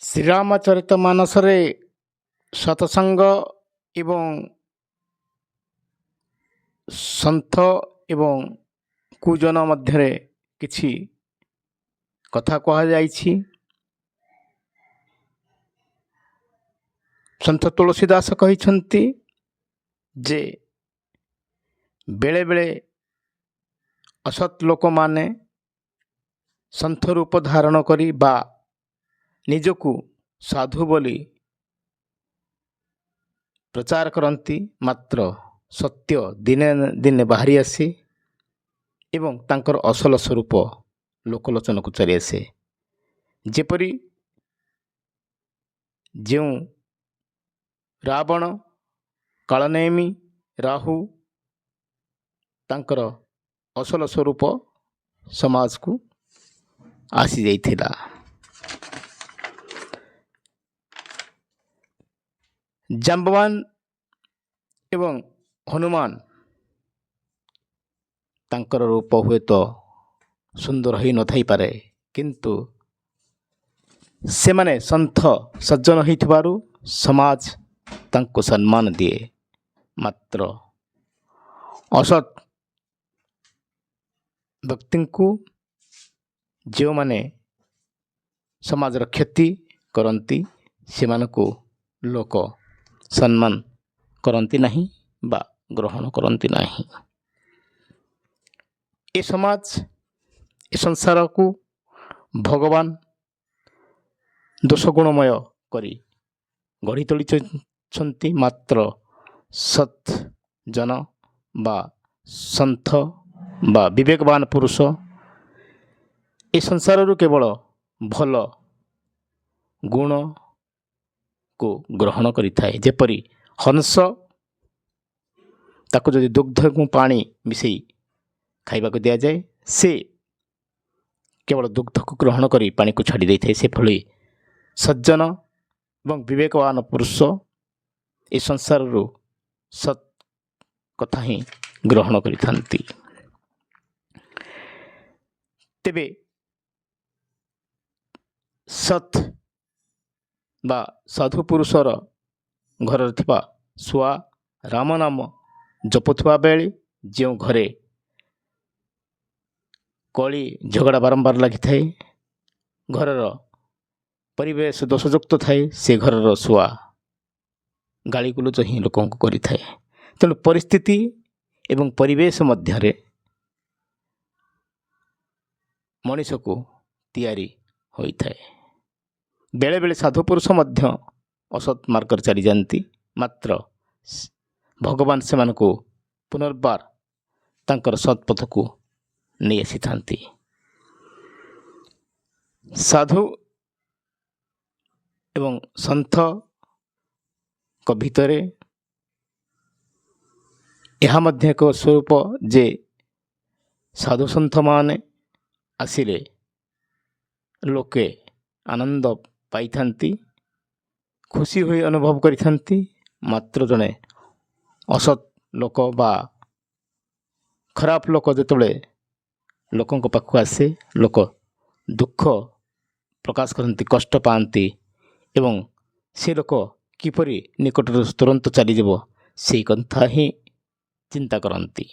ଶ୍ରୀରାମଚରିତମାନସରେ ସତସଙ୍ଗ ଏବଂ ସନ୍ଥ ଏବଂ କୁଜନ ମଧ୍ୟରେ କିଛି କଥା କୁହାଯାଇଛି। ସନ୍ଥ ତୁଳସୀ ଦାସ କହିଛନ୍ତି ଯେ ବେଳେବେଳେ ଅସତ୍ ଲୋକମାନେ ସନ୍ଥ ରୂପ ଧାରଣ କରି ବା ନିଜକୁ ସାଧୁ ବୋଲି ପ୍ରଚାର କରନ୍ତି, ମାତ୍ର ସତ୍ୟ ଦିନେ ଦିନେ ବାହାରି ଆସେ ଏବଂ ତାଙ୍କର ଅସଲ ସ୍ୱରୂପ ଲୋକଲୋଚନକୁ ଚାଲିଆସେ। ଯେପରି ଯେଉଁ ରାବଣ, କାଳନେମି, ରାହୁ ତାଙ୍କର ଅସଲ ସ୍ୱରୂପ ସମାଜକୁ ଆସିଯାଇଥିଲା। ଜାମ୍ବବାନ ଏବଂ ହନୁମାନ ତାଙ୍କର ରୂପ ହୁଏତ ସୁନ୍ଦର ହୋଇନଥାଇପାରେ, କିନ୍ତୁ ସେମାନେ ସନ୍ଥ ସଜ୍ଜନ ହୋଇଥିବାରୁ ସମାଜ ତାଙ୍କୁ ସମ୍ମାନ ଦିଏ। ମାତ୍ର ଅସତ୍ ବ୍ୟକ୍ତିଙ୍କୁ ଯେଉଁମାନେ ସମାଜର କ୍ଷତି କରନ୍ତି ସେମାନଙ୍କୁ ଲୋକ ସମ୍ମାନ କରନ୍ତି ନାହିଁ ବା ଗ୍ରହଣ କରନ୍ତି ନାହିଁ। ଏ ସମାଜ, ଏ ସଂସାରକୁ ଭଗବାନ ଦୋଷଗୁଣମୟ କରି ଗଢ଼ି ତୋଳିଛନ୍ତି। ମାତ୍ର ସତ୍ ଜନ ବା ସନ୍ଥ ବା ବିବେକବାନ ପୁରୁଷ ଏ ସଂସାରରୁ କେବଳ ଭଲ ଗୁଣକୁ ଗ୍ରହଣ କରିଥାଏ। ଯେପରି ହଂସ, ତାକୁ ଯଦି ଦୁଗ୍ଧ ଏବଂ ପାଣି ମିଶାଇ ଖାଇବାକୁ ଦିଆଯାଏ, ସେ କେବଳ ଦୁଗ୍ଧକୁ ଗ୍ରହଣ କରି ପାଣିକୁ ଛାଡ଼ି ଦେଇଥାଏ। ସେଭଳି ସଜ୍ଜନ ଏବଂ ବିବେକବାନ ପୁରୁଷ ଏ ସଂସାରରୁ ସତ୍ କଥା ହିଁ ଗ୍ରହଣ କରିଥାନ୍ତି। ତେବେ ସତ୍ ବା ସାଧୁ ପୁରୁଷର ଘରରେ ଥିବା ଛୁଆ ରାମ ନାମ ଜପୁଥିବା ବେଳେ ଯେଉଁ ଘରେ କଳି ଝଗଡ଼ା ବାରମ୍ବାର ଲାଗିଥାଏ, ଘରର ପରିବେଶ ଦୋଷଯୁକ୍ତ ଥାଏ, ସେ ଘରର ଛୁଆ ଗାଳିଗୁଲଜ ହିଁ ଲୋକଙ୍କୁ କରିଥାଏ। ତେଣୁ ପରିସ୍ଥିତି ଏବଂ ପରିବେଶ ମଧ୍ୟରେ ମଣିଷକୁ ତିଆରି ହୋଇଥାଏ। ବେଳେବେଳେ ସାଧୁ ପୁରୁଷ ମଧ୍ୟ ଅସତ୍ ମାର୍ଗରେ ଚାଲିଯାଆନ୍ତି, ମାତ୍ର ଭଗବାନ ସେମାନଙ୍କୁ ପୁନର୍ବାର ତାଙ୍କର ସତ୍ ପଥକୁ ନେଇ ଆସିଥାନ୍ତି। ସାଧୁ ଏବଂ ସନ୍ଥଙ୍କ ଭିତରେ ଏହା ମଧ୍ୟ ଏକ ସ୍ୱରୂପ ଯେ ସାଧୁ ସନ୍ଥମାନେ ଆସିଲେ ଲୋକେ ଆନନ୍ଦ ପାଇଥାନ୍ତି, ଖୁସି ହୋଇ ଅନୁଭବ କରିଥାନ୍ତି। ମାତ୍ର ଜଣେ ଅସତ୍ ଲୋକ ବା ଖରାପ ଲୋକ ଯେତେବେଳେ ଲୋକଙ୍କ ପାଖକୁ ଆସେ, ଲୋକ ଦୁଃଖ ପ୍ରକାଶ କରନ୍ତି, କଷ୍ଟ ପାଆନ୍ତି ଏବଂ ସେ ଲୋକ କିପରି ନିକଟରୁ ତୁରନ୍ତ ଚାଲିଯିବ ସେଇ କଥା ହିଁ ଚିନ୍ତା କରନ୍ତି।